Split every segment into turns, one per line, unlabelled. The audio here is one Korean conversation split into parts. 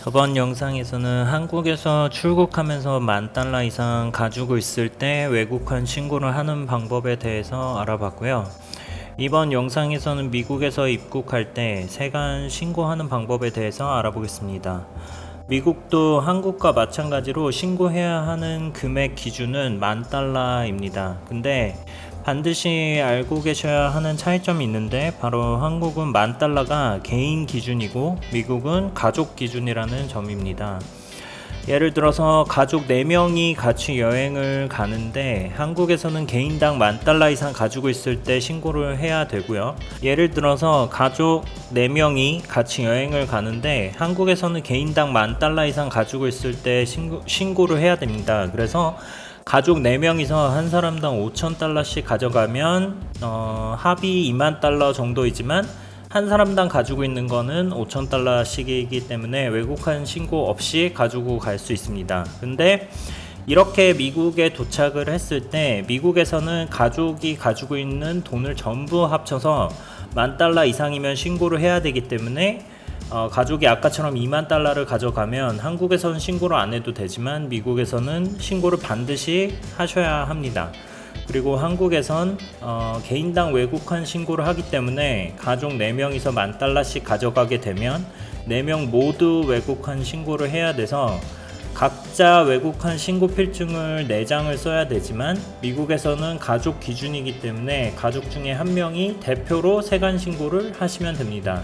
저번 영상에서는 한국에서 출국하면서 $10,000 이상 가지고 있을 때 외국환 신고를 하는 방법에 대해서 알아봤고요. 이번 영상에서는 미국에서 입국할 때 세관 신고하는 방법에 대해서 알아보겠습니다. 미국도 한국과 마찬가지로 신고해야 하는 금액 기준은 $10,000입니다. 근데 반드시 알고 계셔야 하는 차이점이 있는데, 바로 한국은 $10,000가 개인 기준이고 미국은 가족 기준이라는 점입니다. 예를 들어서 가족 4명이 같이 여행을 가는데 한국에서는 개인당 $10,000 이상 가지고 있을 때 신고를 해야 되고요. 예를 들어서 가족 4명이 같이 여행을 가는데 한국에서는 개인당 $10,000 이상 가지고 있을 때 신고를 해야 됩니다. 그래서 가족 4명이서 한 사람당 $5,000씩 가져가면 합이 $20,000 정도이지만 한 사람당 가지고 있는 거는 $5,000씩이기 때문에 외국환 신고 없이 가지고 갈 수 있습니다. 근데 이렇게 미국에 도착을 했을 때 미국에서는 가족이 가지고 있는 돈을 전부 합쳐서 $10,000 이상이면 신고를 해야 되기 때문에 가족이 아까처럼 $20,000를 가져가면 한국에서는 신고를 안 해도 되지만 미국에서는 신고를 반드시 하셔야 합니다. 그리고 한국에선 개인당 외국환 신고를 하기 때문에 가족 4명이서 $10,000씩 가져가게 되면 4명 모두 외국환 신고를 해야 돼서 각자 외국환 신고 필증을 4장을 써야 되지만 미국에서는 가족 기준이기 때문에 가족 중에 한 명이 대표로 세관 신고를 하시면 됩니다.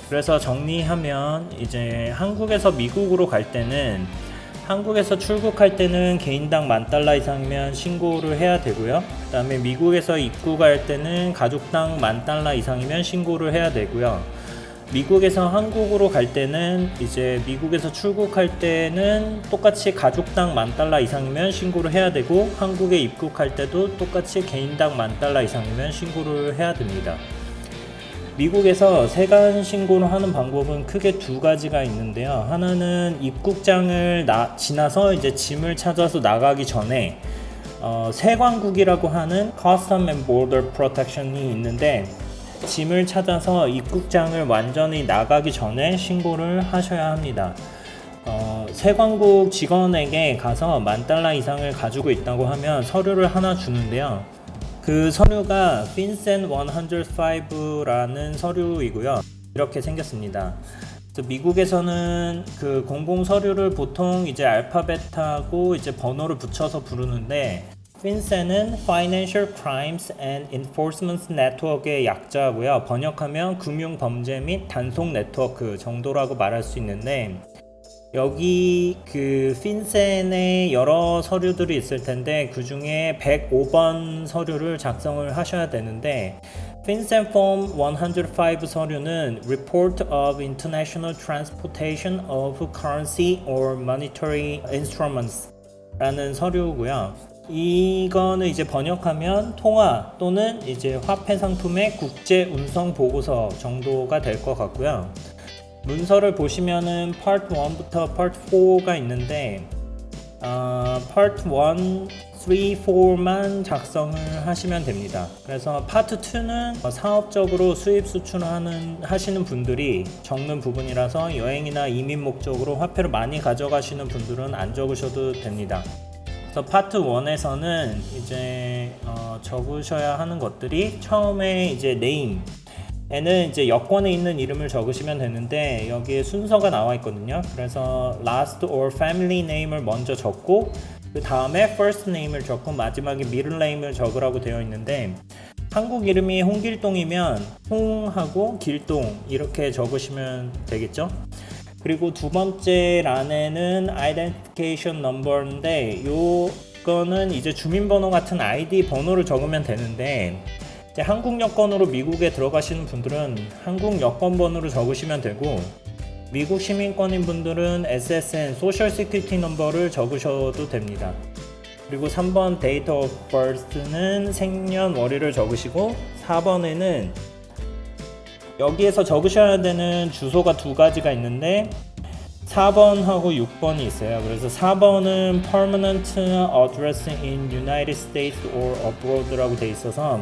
그래서 정리하면 이제 한국에서 미국으로 갈 때는 한국에서 출국할 때는 개인당 $10,000 이상이면 신고를 해야 되고요. 그 다음에 미국에서 입국할 때는 가족당 $10,000 이상이면 신고를 해야 되고요. 미국에서 한국으로 갈 때는 이제 미국에서 출국할 때는 똑같이 가족당 $10,000 이상이면 신고를 해야 되고 한국에 입국할 때도 똑같이 개인당 $10,000 이상이면 신고를 해야 됩니다. 미국에서 세관 신고를 하는 방법은 크게 2가지가 있는데요. 하나는 입국장을 지나서 이제 짐을 찾아서 나가기 전에 세관국이라고 하는 Custom and Border Protection이 있는데 짐을 찾아서 입국장을 완전히 나가기 전에 신고를 하셔야 합니다. 세관국 직원에게 가서 $10,000 이상을 가지고 있다고 하면 서류를 하나 주는데요. 그 서류가 FinCEN 105라는 서류이고요. 이렇게 생겼습니다. 미국에서는 그 공공 서류를 보통 이제 알파벳하고 이제 번호를 붙여서 부르는데, FinCEN은 Financial Crimes and Enforcement Network의 약자고요. 번역하면 금융 범죄 및 단속 네트워크 정도라고 말할 수 있는데, 여기 그 FinCEN에 여러 서류들이 있을 텐데 그 중에 105번 서류를 작성을 하셔야 되는데, FinCEN Form 105 서류는 Report of International Transportation of Currency or Monetary Instruments 라는 서류고요. 이거는 이제 번역하면 통화 또는 이제 화폐 상품의 국제 운송 보고서 정도가 될 것 같고요. 문서를 보시면은 Part 1부터 Part 4가 있는데 Part 1, 3, 4만 작성을 하시면 됩니다. 그래서 Part 2는 사업적으로 수입 수출하시는 분들이 적는 부분이라서 여행이나 이민 목적으로 화폐를 많이 가져가시는 분들은 안 적으셔도 됩니다. 그래서 파트 1에서는 이제 적으셔야 하는 것들이, 처음에 이제 name 에는 이제 여권에 있는 이름을 적으시면 되는데 여기에 순서가 나와 있거든요. 그래서 last or family name을 먼저 적고 그 다음에 first name을 적고 마지막에 middle name을 적으라고 되어 있는데, 한국 이름이 홍길동이면 홍하고 길동 이렇게 적으시면 되겠죠. 그리고 두 번째 란에는 identification number인데 요거는 이제 주민번호 같은 ID 번호를 적으면 되는데, 이제 한국 여권으로 미국에 들어가시는 분들은 한국 여권 번호를 적으시면 되고, 미국 시민권인 분들은 SSN, Social Security Number를 적으셔도 됩니다. 그리고 3번 Date of Birth는 생년월일을 적으시고, 4번에는 여기에서 적으셔야 되는 주소가 2가지가 있는데 4번하고 6번이 있어요. 그래서 4번은 Permanent Address in United States or Abroad라고 돼 있어서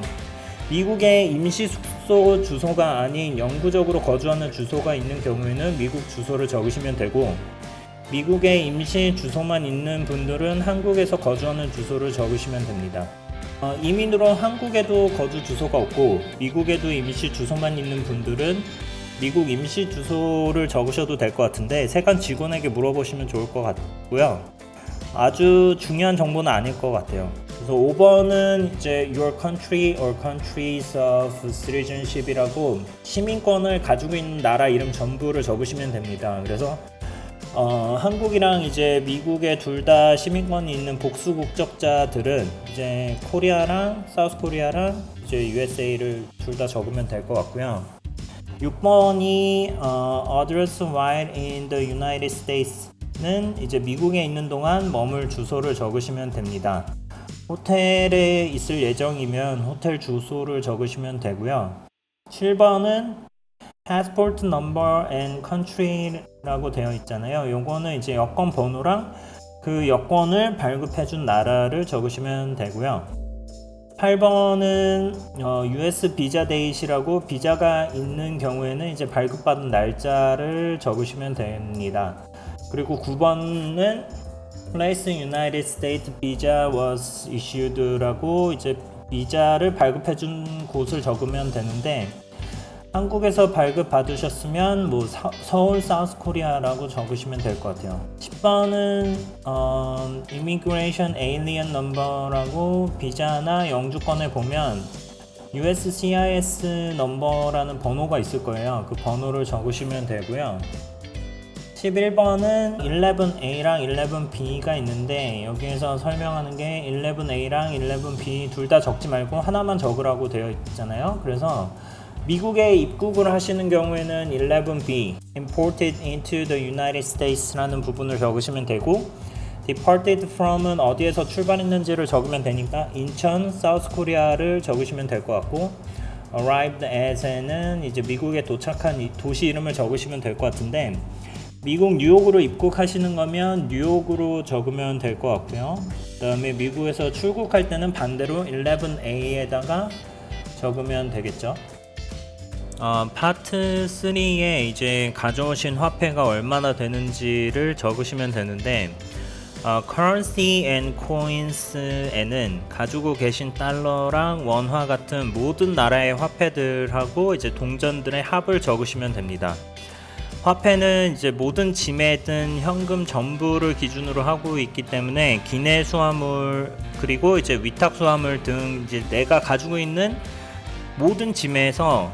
미국의 임시 숙소 숙소 주소가 아닌 영구적으로 거주하는 주소가 있는 경우에는 미국 주소를 적으시면 되고, 미국에 임시 주소만 있는 분들은 한국에서 거주하는 주소를 적으시면 됩니다. 이민으로 한국에도 거주 주소가 없고 미국에도 임시 주소만 있는 분들은 미국 임시 주소를 적으셔도 될 것 같은데, 세관 직원에게 물어보시면 좋을 것 같고요. 아주 중요한 정보는 아닐 것 같아요. 그래서 5번은 이제 your country or countries of citizenship이라고 시민권을 가지고 있는 나라 이름 전부를 적으시면 됩니다. 그래서 한국이랑 이제 미국에 둘 다 시민권이 있는 복수 국적자들은 이제 코리아랑 사우스 코리아랑 이제 USA를 둘 다 적으면 될 것 같고요. 6번이 address while in the United States는 이제 미국에 있는 동안 머물 주소를 적으시면 됩니다. 호텔에 있을 예정이면 호텔 주소를 적으시면 되고요. 7번은 passport number and country라고 되어 있잖아요. 요거는 이제 여권 번호랑 그 여권을 발급해준 나라를 적으시면 되고요. 8번은 US 비자 데이시라고 비자가 있는 경우에는 이제 발급받은 날짜를 적으시면 됩니다. 그리고 9번은 place in United States visa was issued라고 이제 비자를 발급해준 곳을 적으면 되는데, 한국에서 발급 받으셨으면 뭐 서울 사우스 코리아라고 적으시면 될 것 같아요. 10번은 immigration alien number라고 비자나 영주권에 보면 USCIS 넘버라는 번호가 있을 거예요. 그 번호를 적으시면 되고요. 11번은 11A랑 11B가 있는데, 여기에서 설명하는 게 11A랑 11B 둘 다 적지 말고 하나만 적으라고 되어 있잖아요. 그래서 미국에 입국을 하시는 경우에는 11B Imported into the United States라는 부분을 적으시면 되고, Departed from은 어디에서 출발했는지를 적으면 되니까 인천, 사우스 코리아를 적으시면 될 것 같고, Arrived at에는 이제 미국에 도착한 도시 이름을 적으시면 될 것 같은데, 미국 뉴욕으로 입국하시는 거면 뉴욕으로 적으면 될 것 같고요. 그 다음에 미국에서 출국할 때는 반대로 11A에다가 적으면 되겠죠. 파트 3에 이제 가져오신 화폐가 얼마나 되는지를 적으시면 되는데, currency and coins에는 가지고 계신 달러랑 원화 같은 모든 나라의 화폐들하고 이제 동전들의 합을 적으시면 됩니다. 화폐는 이제 모든 지매든 현금 전부를 기준으로 하고 있기 때문에 기내 수화물 그리고 이제 위탁 수화물 등 이제 내가 가지고 있는 모든 지매에서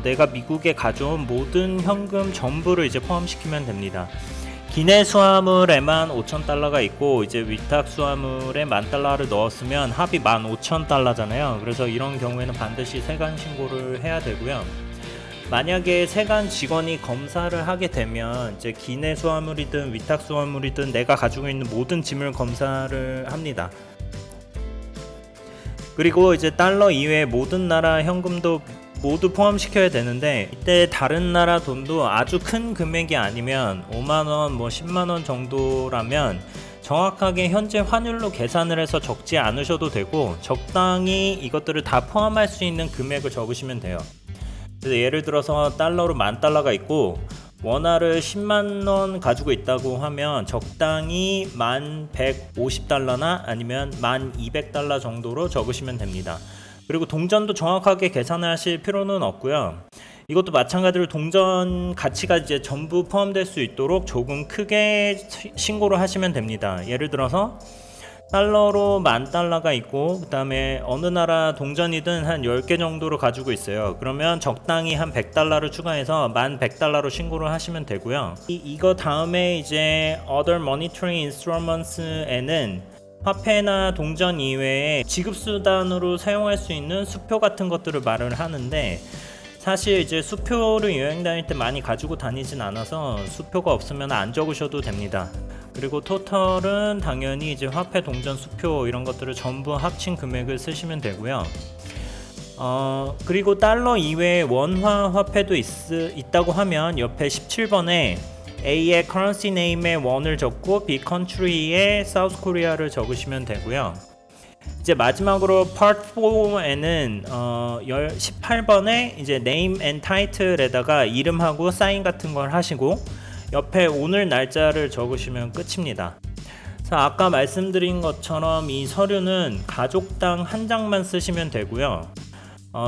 내가 미국에 가져온 모든 현금 전부를 이제 포함시키면 됩니다. 기내 수화물에만 5,000달러가 있고 이제 위탁 수화물에 10,000달러를 넣었으면 합이 15,000달러잖아요. 그래서 이런 경우에는 반드시 세관 신고를 해야 되고요. 만약에 세관 직원이 검사를 하게 되면 이제 기내 수화물이든 위탁 수화물이든 내가 가지고 있는 모든 짐을 검사를 합니다. 그리고 이제 달러 이외의 모든 나라 현금도 모두 포함시켜야 되는데, 이때 다른 나라 돈도 아주 큰 금액이 아니면 5만원, 뭐 10만원 정도라면 정확하게 현재 환율로 계산을 해서 적지 않으셔도 되고, 적당히 이것들을 다 포함할 수 있는 금액을 적으시면 돼요. 그래서 예를 들어서 달러로 10,000달러가 있고 원화를 10만원 가지고 있다고 하면 적당히 1,150달러나 아니면 1,200달러 정도로 적으시면 됩니다. 그리고 동전도 정확하게 계산을 하실 필요는 없고요. 이것도 마찬가지로 동전 가치가 이제 전부 포함될 수 있도록 조금 크게 신고를 하시면 됩니다. 예를 들어서 달러로 10,000달러가 있고 그 다음에 어느 나라 동전이든 한 10개 정도를 가지고 있어요. 그러면 적당히 한 100달러를 추가해서 1,100달러로 신고를 하시면 되고요. 이거 다음에 이제 Other Monetary Instruments에는 화폐나 동전 이외에 지급수단으로 사용할 수 있는 수표 같은 것들을 말을 하는데, 사실 이제 수표를 여행 다닐 때 많이 가지고 다니진 않아서 수표가 없으면 안 적으셔도 됩니다. 그리고 토탈은 당연히 이제 화폐, 동전, 수표 이런 것들을 전부 합친 금액을 쓰시면 되고요. 그리고 달러 이외에 원화 화폐도 있다고 하면 옆에 17번에 A의 currency name에 원을 적고 B country에 South Korea를 적으시면 되고요. 이제 마지막으로 Part 4에는 18번에 이제 Name and Title에다가 이름하고 사인 같은 걸 하시고 옆에 오늘 날짜를 적으시면 끝입니다. 자, 아까 말씀드린 것처럼 이 서류는 가족당 한 장만 쓰시면 되고요.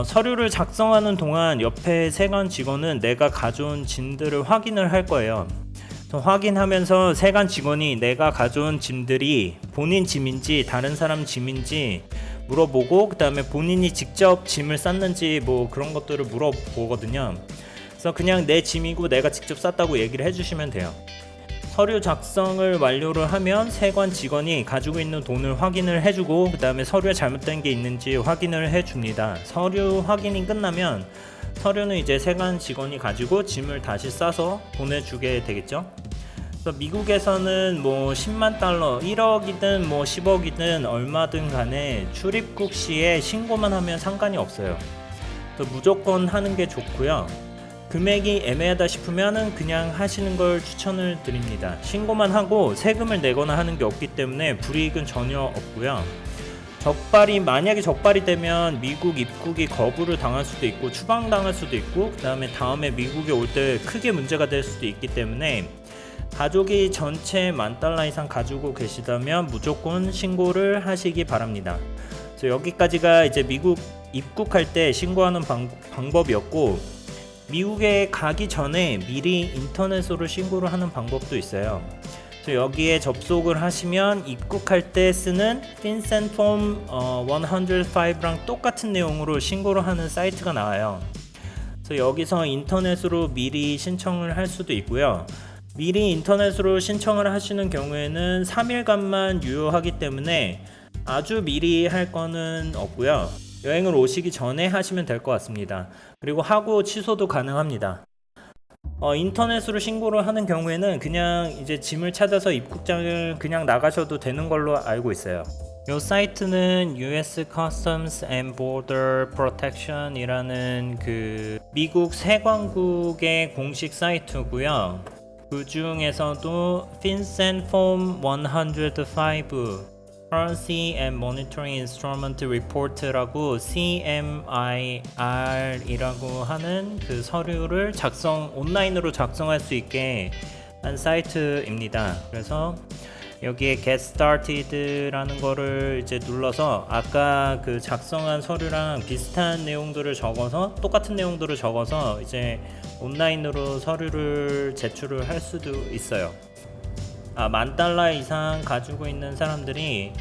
서류를 작성하는 동안 옆에 세관 직원은 내가 가져온 짐들을 확인을 할 거예요. 확인하면서 세관 직원이 내가 가져온 짐들이 본인 짐인지 다른 사람 짐인지 물어보고, 그 다음에 본인이 직접 짐을 쌌는지 뭐 그런 것들을 물어보거든요. 그래서 그냥 내 짐이고 내가 직접 쌌다고 얘기를 해주시면 돼요. 서류 작성을 완료를 하면 세관 직원이 가지고 있는 돈을 확인을 해주고, 그 다음에 서류에 잘못된 게 있는지 확인을 해줍니다. 서류 확인이 끝나면 서류는 이제 세관 직원이 가지고 짐을 다시 싸서 보내주게 되겠죠. 그래서 미국에서는 뭐 10만 달러, 1억이든 뭐 10억이든 얼마든 간에 출입국 시에 신고만 하면 상관이 없어요. 그래서 무조건 하는 게 좋고요. 금액이 애매하다 싶으면 그냥 하시는 걸 추천을 드립니다. 신고만 하고 세금을 내거나 하는 게 없기 때문에 불이익은 전혀 없고요. 만약에 적발이 되면 미국 입국이 거부를 당할 수도 있고 추방당할 수도 있고, 그 다음에 다음에 미국에 올 때 크게 문제가 될 수도 있기 때문에 가족이 전체 $10,000 이상 가지고 계시다면 무조건 신고를 하시기 바랍니다. 그래서 여기까지가 이제 미국 입국할 때 신고하는 방법이었고, 미국에 가기 전에 미리 인터넷으로 신고를 하는 방법도 있어요. 여기에 접속을 하시면 입국할 때 쓰는 FinCEN Form 105랑 똑같은 내용으로 신고를 하는 사이트가 나와요. 그래서 여기서 인터넷으로 미리 신청을 할 수도 있고요. 미리 인터넷으로 신청을 하시는 경우에는 3일간만 유효하기 때문에 아주 미리 할 거는 없고요. 여행을 오시기 전에 하시면 될 것 같습니다. 그리고 하고 취소도 가능합니다. 인터넷으로 신고를 하는 경우에는 그냥 이제 짐을 찾아서 입국장을 그냥 나가셔도 되는 걸로 알고 있어요. 이 사이트는 US Customs and Border Protection 이라는 그 미국 세관국의 공식 사이트고요. 그 중에서도 FinCEN Form 105 Currency and Monitoring Instrument Report라고 CMIR이라고 하는 그 서류를 온라인으로 작성할 수 있게 한 사이트입니다. 그래서 여기에 Get Started라는 거를 이제 눌러서 아까 그 작성한 서류랑 비슷한 내용들을 적어서 똑같은 내용들을 적어서 이제 온라인으로 서류를 제출을 할 수도 있어요. $10,000 이상 가지고 있는 사람들이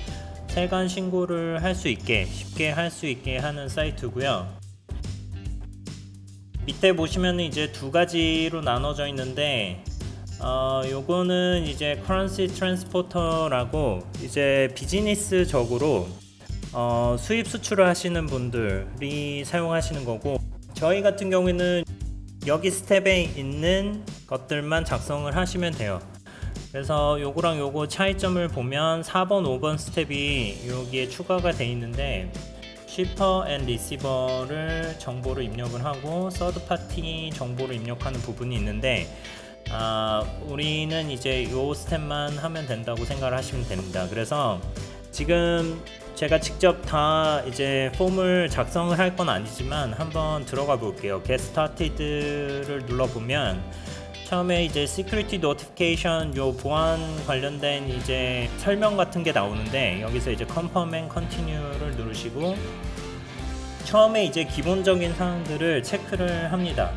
세관 신고를 할 수 있게 쉽게 할 수 있게 하는 사이트고요. 밑에 보시면 이제 두 가지로 나눠져 있는데 요거는 이제 Currency Transporter라고 이제 비즈니스적으로 수입 수출을 하시는 분들이 사용하시는 거고, 저희 같은 경우에는 여기 스텝에 있는 것들만 작성을 하시면 돼요. 그래서 요거랑 요거 차이점을 보면 4번, 5번 스텝이 여기에 추가가 돼 있는데 Shipper and Receiver를 정보를 입력을 하고 서드 파티 정보를 입력하는 부분이 있는데 우리는 이제 요 스텝만 하면 된다고 생각을 하시면 됩니다. 그래서 지금 제가 직접 다 이제 폼을 작성을 할 건 아니지만 한번 들어가 볼게요. Get Started를 눌러보면 처음에 이제 Security Notification 요 보안 관련된 이제 설명 같은 게 나오는데, 여기서 이제 Confirm and Continue를 누르시고 처음에 이제 기본적인 사항들을 체크를 합니다.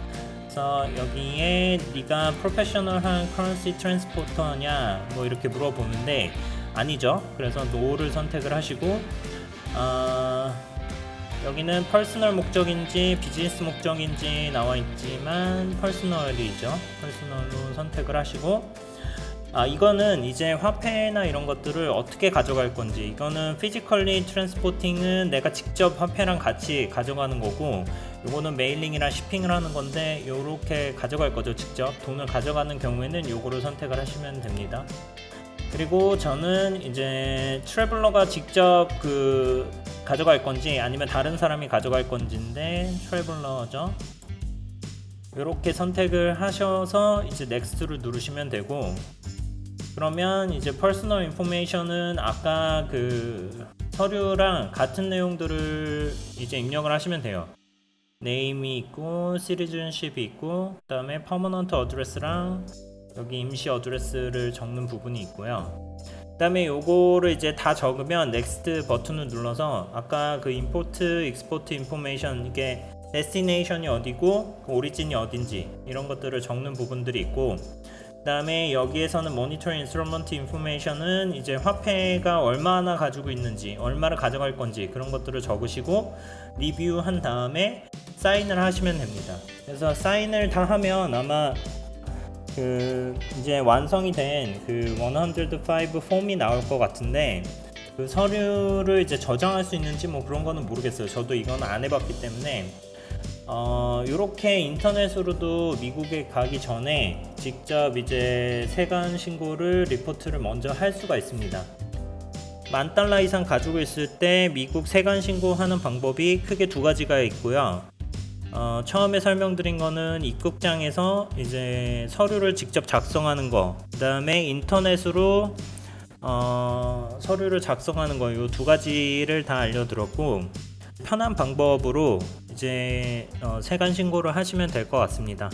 그래서 여기에 네가 프로페셔널한 커런시 트랜스포터냐 뭐 이렇게 물어보는데 아니죠. 그래서 No를 선택을 하시고 여기는 퍼스널 목적인지 비즈니스 목적인지 나와 있지만 퍼스널이죠. 퍼스널로 선택을 하시고 이거는 이제 화폐나 이런 것들을 어떻게 가져갈 건지, 이거는 피지컬리 트랜스포팅은 내가 직접 화폐랑 같이 가져가는 거고, 요거는 메일링이랑 쇼핑을 하는 건데 요렇게 가져갈 거죠. 직접 돈을 가져가는 경우에는 요거를 선택을 하시면 됩니다. 그리고 저는 이제 트래블러가 직접 가져갈 건지 아니면 다른 사람이 가져갈 건지인데 트래블러죠. 이렇게 선택을 하셔서 이제 넥스트를 누르시면 되고, 그러면 이제 퍼스널 인포메이션은 아까 서류랑 같은 내용들을 이제 입력을 하시면 돼요. 네임이 있고 시리즌십이 있고 그 다음에 퍼머넌트 어드레스랑 여기 임시 어드레스를 적는 부분이 있고요. 그 다음에 요거를 이제 다 적으면 넥스트 버튼을 눌러서 아까 그 임포트 익스포트 인포메이션, 이게 데스티네이션이 어디고 오리진이 어딘지 이런 것들을 적는 부분들이 있고, 그 다음에 여기에서는 모니터링 인스트루먼트 인포메이션은 이제 화폐가 얼마나 가지고 있는지, 얼마를 가져갈 건지 그런 것들을 적으시고 리뷰한 다음에 사인을 하시면 됩니다. 그래서 사인을 다 하면 아마 그 이제 완성이 된 그 105 폼이 나올 것 같은데, 그 서류를 이제 저장할 수 있는지 뭐 그런 거는 모르겠어요. 저도 이건 안 해봤기 때문에. 요렇게 인터넷으로도 미국에 가기 전에 직접 이제 세관 신고를 리포트를 먼저 할 수가 있습니다. $10,000 이상 가지고 있을 때 미국 세관 신고하는 방법이 크게 두 가지가 있고요. 처음에 설명드린 거는 입국장에서 이제 서류를 직접 작성하는 거, 그 다음에 인터넷으로 서류를 작성하는 거, 이 두 가지를 다 알려드렸고, 편한 방법으로 이제 세관 신고를 하시면 될 것 같습니다.